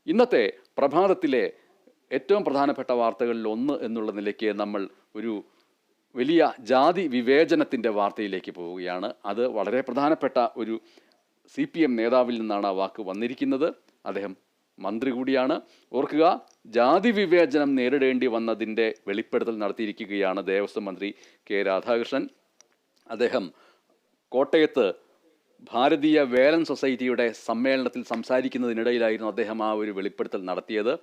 ഇന്നത്തെ പ്രഭാതത്തിലെ ഏറ്റവും പ്രധാനപ്പെട്ട വാർത്തകളിൽ ഒന്ന് എന്നുള്ള നിലയ്ക്ക് നമ്മൾ ഒരു വലിയ ജാതി വിവേചനത്തിൻ്റെ വാർത്തയിലേക്ക് പോവുകയാണ്. അത് വളരെ പ്രധാനപ്പെട്ട ഒരു CPM നേതാവിൽ നിന്നാണ് ആ വാക്ക് വന്നിരിക്കുന്നത്. അദ്ദേഹം മന്ത്രി കൂടിയാണ്. ഓർക്കുക, ജാതി വിവേചനം നേരിടേണ്ടി വന്നതിൻ്റെ വെളിപ്പെടുത്തൽ നടത്തിയിരിക്കുകയാണ് ദേവസ്വം മന്ത്രി കെ രാധാകൃഷ്ണൻ. അദ്ദേഹം കോട്ടയത്ത് ഭാരതീയ വേലൻ സൊസൈറ്റിയുടെ സമ്മേളനത്തിൽ സംസാരിക്കുന്നതിനിടയിലായിരുന്നു അദ്ദേഹം ആ ഒരു വെളിപ്പെടുത്തൽ നടത്തിയത്.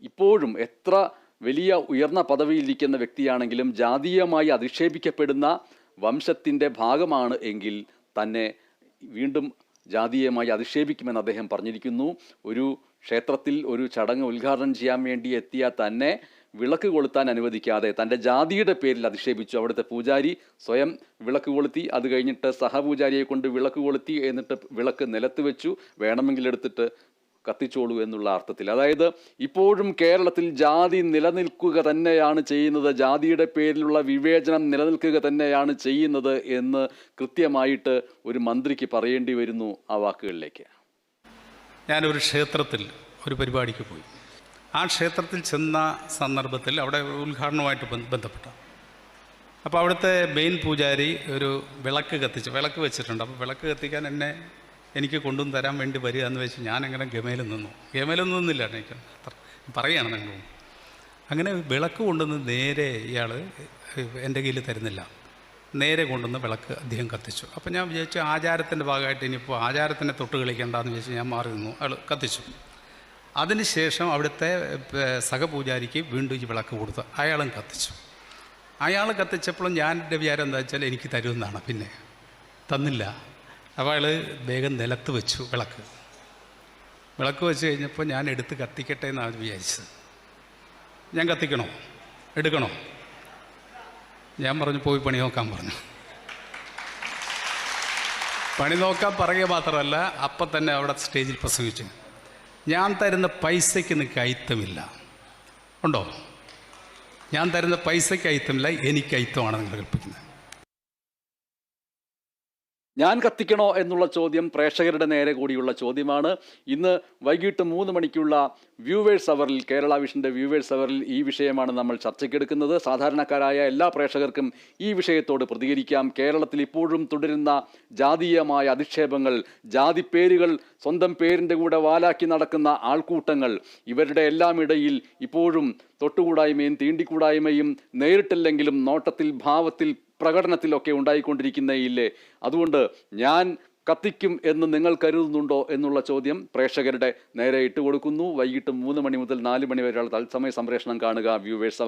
ഇപ്പോഴും എത്ര വലിയ ഉയർന്ന പദവിയിലിരിക്കുന്ന വ്യക്തിയാണെങ്കിലും ജാതീയമായി അധിക്ഷേപിക്കപ്പെടുന്ന വംശത്തിൻ്റെ ഭാഗമാണ് എങ്കിൽ തന്നെ വീണ്ടും ജാതീയമായി അധിക്ഷേപിക്കുമെന്ന് അദ്ദേഹം പറഞ്ഞിരിക്കുന്നു. ഒരു ക്ഷേത്രത്തിൽ ഒരു ചടങ്ങ് ഉദ്ഘാടനം ചെയ്യാൻ വേണ്ടി എത്തിയ തന്നെ വിളക്ക് കൊളുത്താൻ അനുവദിക്കാതെ തൻ്റെ ജാതിയുടെ പേരിൽ അധിക്ഷേപിച്ചു. അവിടുത്തെ പൂജാരി സ്വയം വിളക്ക് കൊളുത്തി, അത് കഴിഞ്ഞിട്ട് സഹപൂജാരിയെ കൊണ്ട് വിളക്ക് കൊളുത്തി, എന്നിട്ട് വിളക്ക് നിലത്ത് വെച്ചു, വേണമെങ്കിൽ എടുത്തിട്ട് കത്തിച്ചോളൂ എന്നുള്ള അർത്ഥത്തിൽ. അതായത് ഇപ്പോഴും കേരളത്തിൽ ജാതി നിലനിൽക്കുക തന്നെയാണ് ചെയ്യുന്നത്, ജാതിയുടെ പേരിലുള്ള വിവേചനം നിലനിൽക്കുക തന്നെയാണ് ചെയ്യുന്നത് എന്ന് കൃത്യമായിട്ട് ഒരു മന്ത്രിക്ക് പറയേണ്ടി വരുന്നു ആ വാക്കുകളിലേക്ക്. ഞാനൊരു ക്ഷേത്രത്തിൽ ഒരു പരിപാടിക്ക് പോയി. ആ ക്ഷേത്രത്തിൽ ചെന്ന സന്ദർഭത്തിൽ അവിടെ ഉദ്ഘാടനവുമായിട്ട് ബന്ധപ്പെട്ട അപ്പോൾ അവിടുത്തെ മെയിൻ പൂജാരി ഒരു വിളക്ക് വെച്ചിട്ടുണ്ട്. അപ്പോൾ വിളക്ക് കത്തിക്കാൻ എനിക്ക് കൊണ്ടുവന്ന് തരാൻ വേണ്ടി വരിക എന്ന് വെച്ച് ഞാനങ്ങനെ ഗമയിലൊന്നും നിന്നില്ല. എനിക്ക് പറയുകയാണ് നിങ്ങൾ. അങ്ങനെ വിളക്ക് കൊണ്ടുവന്ന് നേരെ ഇയാൾ എൻ്റെ കയ്യിൽ തരുന്നില്ല, നേരെ കൊണ്ടുവന്ന് വിളക്ക് അദ്ദേഹം കത്തിച്ചു. അപ്പോൾ ഞാൻ വിചാരിച്ചു ആചാരത്തിൻ്റെ ഭാഗമായിട്ട് ഇനിയിപ്പോൾ ആചാരത്തിനെ തൊട്ട് കളിക്കേണ്ടെന്ന് വിചാരിച്ച് ഞാൻ മാറി നിന്നു. അയാൾ കത്തിച്ചു. അതിനുശേഷം അവിടുത്തെ സഹപൂജാരിക്ക് വീണ്ടും ഈ വിളക്ക് കൊടുത്തു. അയാളും കത്തിച്ചു. അയാൾ കത്തിച്ചപ്പോഴും ഞാൻ എൻ്റെ വിചാരം എന്താ വെച്ചാൽ എനിക്ക് തരുമെന്നാണ്. പിന്നെ തന്നില്ല. അപ്പോൾ അയാൾ വേഗം നിലത്ത് വെച്ചു വിളക്ക് വെച്ച് കഴിഞ്ഞപ്പോൾ ഞാൻ എടുത്ത് കത്തിക്കട്ടെ എന്നാണ് വിചാരിച്ചത്. ഞാൻ കത്തിക്കണോ എടുക്കണോ? ഞാൻ പറഞ്ഞു പോയി പണി നോക്കാൻ പറഞ്ഞു. പണി നോക്കാൻ പറയുക മാത്രമല്ല, അപ്പം തന്നെ അവിടെ സ്റ്റേജിൽ പ്രസംഗിച്ചു, ഞാൻ തരുന്ന പൈസയ്ക്ക് നിങ്ങൾക്ക് അയിത്തമില്ല. ഉണ്ടോ? ഞാൻ തരുന്ന പൈസയ്ക്ക് അയിത്തമില്ല, എനിക്ക് അയിത്തമാണ് നിങ്ങൾ കൽപ്പിക്കുന്നത്. ഞാൻ കത്തിക്കണോ എന്നുള്ള ചോദ്യം പ്രേക്ഷകരുടെ നേരെ കൂടിയുള്ള ചോദ്യമാണ്. ഇന്ന് വൈകിട്ട് 3 മണിക്കുള്ള വ്യൂവേഴ്സ് അവറിൽ, കേരള വിഷൻ്റെ വ്യൂവേഴ്സ് അവറിൽ ഈ വിഷയമാണ് നമ്മൾ ചർച്ചയ്ക്കെടുക്കുന്നത്. സാധാരണക്കാരായ എല്ലാ പ്രേക്ഷകർക്കും ഈ വിഷയത്തോട് പ്രതികരിക്കാം. കേരളത്തിൽ ഇപ്പോഴും തുടരുന്ന ജാതീയമായ അധിക്ഷേപങ്ങൾ, ജാതിപ്പേരുകൾ സ്വന്തം പേരിൻ്റെ കൂടെ വാലാക്കി നടക്കുന്ന ആൾക്കൂട്ടങ്ങൾ, ഇവരുടെ എല്ലാം ഇടയിൽ ഇപ്പോഴും തൊട്ടുകൂടായ്മയും തീണ്ടിക്കൂടായ്മയും നേരിട്ടില്ലെങ്കിലും നോട്ടത്തിൽ, ഭാവത്തിൽ, പ്രകടനത്തിലൊക്കെ ഉണ്ടായിക്കൊണ്ടിരിക്കുന്നയില്ലേ? അതുകൊണ്ട് ഞാൻ കത്തിക്കും എന്ന് നിങ്ങൾ കരുതുന്നുണ്ടോ എന്നുള്ള ചോദ്യം പ്രേക്ഷകരുടെ നേരെ ഇട്ടുകൊടുക്കുന്നു. വൈകിട്ട് 3 മണി മുതൽ 4 മണി വരെയുള്ള തത്സമയ സംപ്രേഷണം കാണുക വ്യൂവേഴ്സ്.